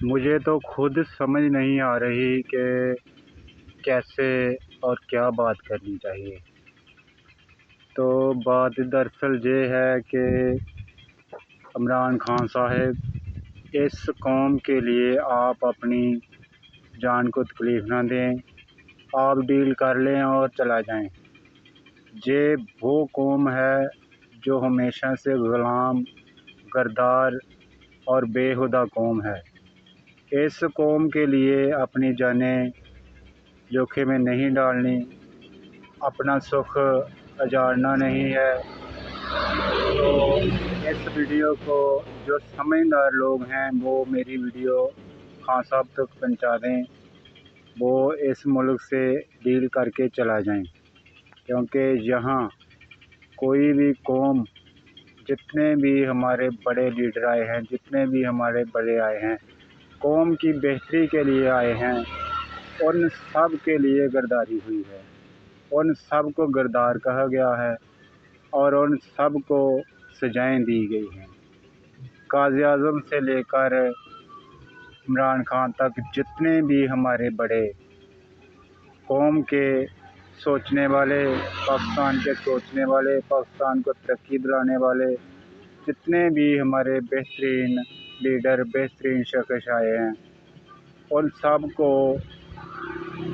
مجھے تو خود سمجھ نہیں آ رہی کہ کیسے اور کیا بات کرنی چاہیے۔ تو بات دراصل یہ ہے کہ عمران خان صاحب، اس قوم کے لیے آپ اپنی جان کو تکلیف نہ دیں، آپ ڈیل کر لیں اور چلا جائیں۔ یہ وہ قوم ہے جو ہمیشہ سے غلام، غدار اور بےہودہ قوم ہے۔ اس قوم کے لیے اپنی جانیں جوکھم میں نہیں ڈالنی، اپنا سکھ اجاڑنا نہیں ہے۔ تو اس ویڈیو کو جو سمجھدار لوگ ہیں وہ میری ویڈیو خان صاحب تک پہنچا دیں، وہ اس ملک سے ڈیل کر کے چلا جائیں، کیونکہ یہاں کوئی بھی قوم، جتنے بھی ہمارے بڑے لیڈر آئے ہیں، جتنے بھی ہمارے بڑے آئے ہیں، قوم کی بہتری کے لیے آئے ہیں، ان سب کے لیے غداری ہوئی ہے، ان سب کو غدار کہا گیا ہے اور ان سب کو سزائیں دی گئی ہیں۔ قائد اعظم سے لے کر عمران خان تک جتنے بھی ہمارے بڑے قوم کے سوچنے والے، پاکستان کے سوچنے والے، پاکستان کو ترقی دلانے والے، جتنے بھی ہمارے بہترین لیڈر، بہترین شخص آئے ہیں، ان سب کو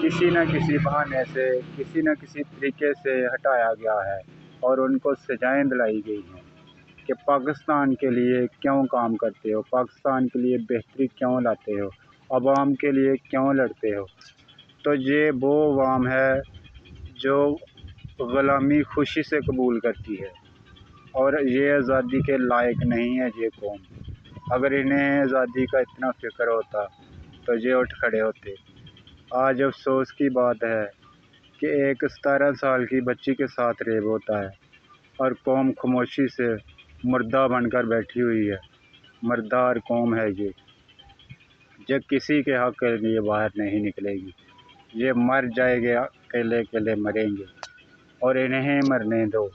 کسی نہ کسی بہانے سے، کسی نہ کسی طریقے سے ہٹایا گیا ہے اور ان کو سزائیں دلائی گئی ہیں کہ پاکستان کے لیے کیوں کام کرتے ہو، پاکستان کے لیے بہتری کیوں لاتے ہو، عوام کے لیے کیوں لڑتے ہو۔ تو یہ وہ عوام ہے جو غلامی خوشی سے قبول کرتی ہے، اور یہ آزادی کے لائق نہیں ہے یہ قوم۔ اگر انہیں آزادی کا اتنا فکر ہوتا تو یہ اٹھ کھڑے ہوتے۔ آج افسوس کی بات ہے کہ ایک 17 سال کی بچی کے ساتھ ریپ ہوتا ہے اور قوم خاموشی سے مردہ بن کر بیٹھی ہوئی ہے۔ مردار قوم ہے یہ کسی کے حق کے لیے باہر نہیں نکلے گی، یہ مر جائے گے، اکیلے اکیلے مریں گے، اور انہیں مرنے دو،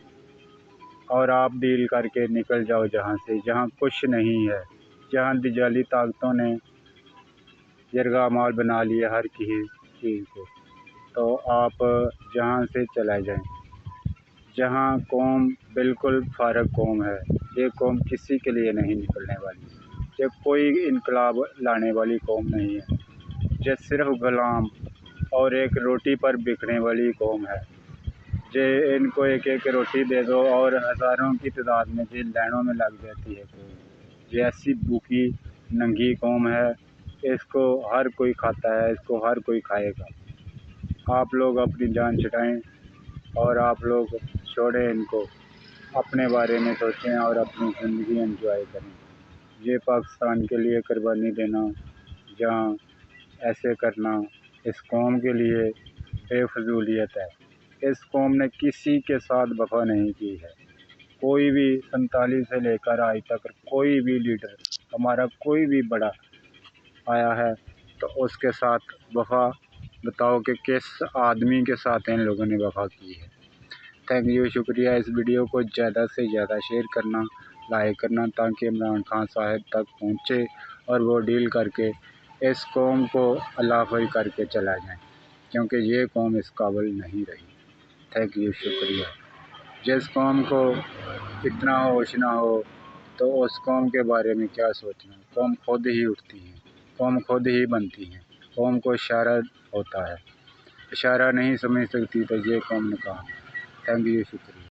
اور آپ ڈیل کر کے نکل جاؤ جہاں سے، جہاں کچھ نہیں ہے، جہاں دجالی طاقتوں نے جرگہ مال بنا لیا ہر کسی چیز کو۔ تو آپ جہاں سے چلا جائیں، جہاں قوم بالکل فارغ قوم ہے، یہ قوم کسی کے لیے نہیں نکلنے والی، یہ کوئی انقلاب لانے والی قوم نہیں ہے، یہ صرف غلام اور ایک روٹی پر بکنے والی قوم ہے۔ یہ ان کو ایک ایک روٹی دے دو اور ہزاروں کی تعداد میں یہ لائنوں میں لگ جاتی ہے قوم۔ یہ ایسی بھوکی ننگی قوم ہے، اس کو ہر کوئی کھاتا ہے، اس کو ہر کوئی کھائے گا۔ آپ لوگ اپنی جان چھڑائیں اور آپ لوگ چھوڑیں ان کو، اپنے بارے میں سوچیں اور اپنی زندگی انجوائے کریں۔ یہ پاکستان کے لیے قربانی دینا یا ایسے کرنا اس قوم کے لیے بے فضولیت ہے۔ اس قوم نے کسی کے ساتھ وفا نہیں کی ہے۔ کوئی بھی 47 سے لے کر آج تک کوئی بھی لیڈر، ہمارا کوئی بھی بڑا آیا ہے تو اس کے ساتھ وفا بتاؤ کہ کس آدمی کے ساتھ ان لوگوں نے وفا کی ہے۔ تھینک یو، شکریہ۔ اس ویڈیو کو زیادہ سے زیادہ شیئر کرنا، لائک کرنا، تاکہ عمران خان صاحب تک پہنچے اور وہ ڈیل کر کے اس قوم کو اللہ کر کے چلا جائیں، کیونکہ یہ قوم اس قابل نہیں رہی۔ تھینک یو، شکریہ۔ جس قوم کو اتنا ہوش نہ ہو تو اس قوم کے بارے میں کیا سوچنا۔ قوم خود ہی اٹھتی ہے، قوم خود ہی بنتی ہے، قوم کو اشارہ ہوتا ہے، اشارہ نہیں سمجھ سکتی تو یہ قوم نے کہا۔ تھینک یو، شکریہ۔